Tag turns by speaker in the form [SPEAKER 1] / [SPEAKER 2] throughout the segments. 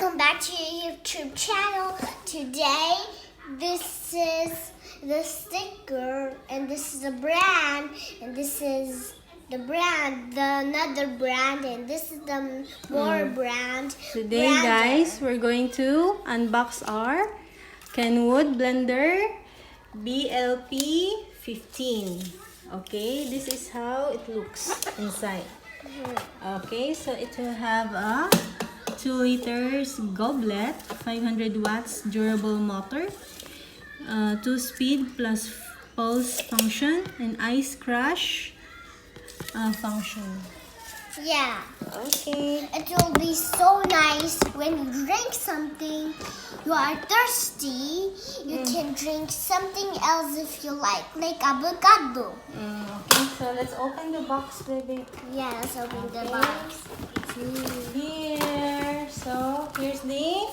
[SPEAKER 1] welcome back to your YouTube channel. Today, this is the sticker, and this is the brand, and this is the brand, another brand, and this is the more brand.
[SPEAKER 2] Today, guys, we're going to unbox our Kenwood blender BLP15. Okay, this is how it looks inside. Okay, so it will have a 2 liters goblet, 500 watts durable motor, 2-speed plus pulse function, and ice crush function.
[SPEAKER 1] Yeah.
[SPEAKER 2] Okay.
[SPEAKER 1] It will be so nice when you drink something. You are thirsty. You can drink something else if you like avocado.
[SPEAKER 2] Okay, so let's open the box, baby.
[SPEAKER 1] Yeah, let's open the box.
[SPEAKER 2] Here, so here's the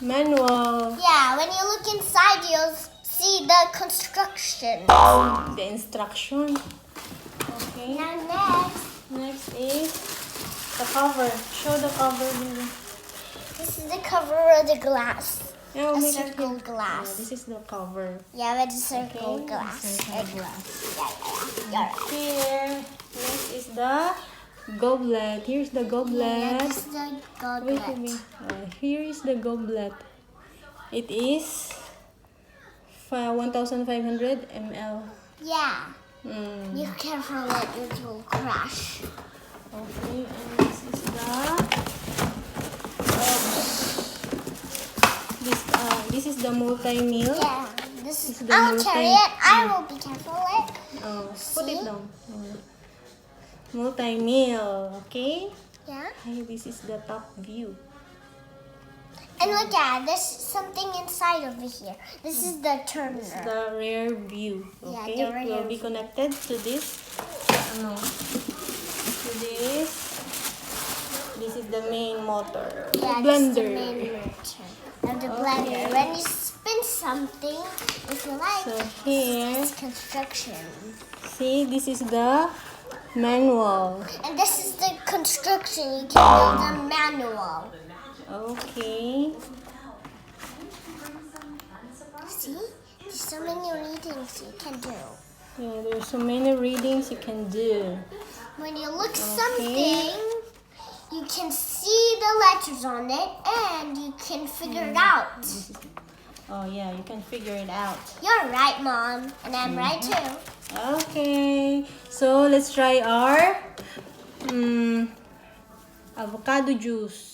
[SPEAKER 2] manual.
[SPEAKER 1] Yeah, when you look inside, you'll see the construction.
[SPEAKER 2] The instruction. Okay.
[SPEAKER 1] Now
[SPEAKER 2] Next is the cover. Show the cover, baby.
[SPEAKER 1] this is the cover of the glass.
[SPEAKER 2] Yeah,
[SPEAKER 1] A
[SPEAKER 2] make it
[SPEAKER 1] circle
[SPEAKER 2] big.
[SPEAKER 1] glass.
[SPEAKER 2] This is the cover.
[SPEAKER 1] Yeah, with a circle
[SPEAKER 2] Okay,
[SPEAKER 1] glass.
[SPEAKER 2] circle glass.
[SPEAKER 1] Yeah.
[SPEAKER 2] Here, next is the goblet. Here's the goblet.
[SPEAKER 1] Yeah, this is the
[SPEAKER 2] Wait a
[SPEAKER 1] goblet.
[SPEAKER 2] minute. Here is the goblet. It is 1,500 ml.
[SPEAKER 1] Yeah. Be careful that it will crash.
[SPEAKER 2] Okay, and this is this is the multi-meal.
[SPEAKER 1] Yeah.
[SPEAKER 2] This is the
[SPEAKER 1] I'll carry it. I will be careful it.
[SPEAKER 2] Put it down. Multi-meal. Okay.
[SPEAKER 1] Yeah.
[SPEAKER 2] Hey, this is the top view.
[SPEAKER 1] And look at there's something inside over here. This is the turner.
[SPEAKER 2] This is the rear view.
[SPEAKER 1] Yeah,
[SPEAKER 2] Okay,
[SPEAKER 1] the
[SPEAKER 2] it
[SPEAKER 1] rear
[SPEAKER 2] will be
[SPEAKER 1] view.
[SPEAKER 2] connected to this. To this. This is the main motor.
[SPEAKER 1] Yeah,
[SPEAKER 2] Blender.
[SPEAKER 1] this is the main motor of the blender. When you spin something, if you like,
[SPEAKER 2] So here,
[SPEAKER 1] it's construction.
[SPEAKER 2] see, this is the manual.
[SPEAKER 1] And this is the construction. You can do the manual.
[SPEAKER 2] Okay.
[SPEAKER 1] See? There's so many readings you can do.
[SPEAKER 2] Yeah, there's so many readings you can do.
[SPEAKER 1] When you look something, you can see the letters on it and you can figure it out.
[SPEAKER 2] Oh yeah, you can figure it out.
[SPEAKER 1] You're right, Mom. And I'm right too.
[SPEAKER 2] Okay, so let's try our avocado juice.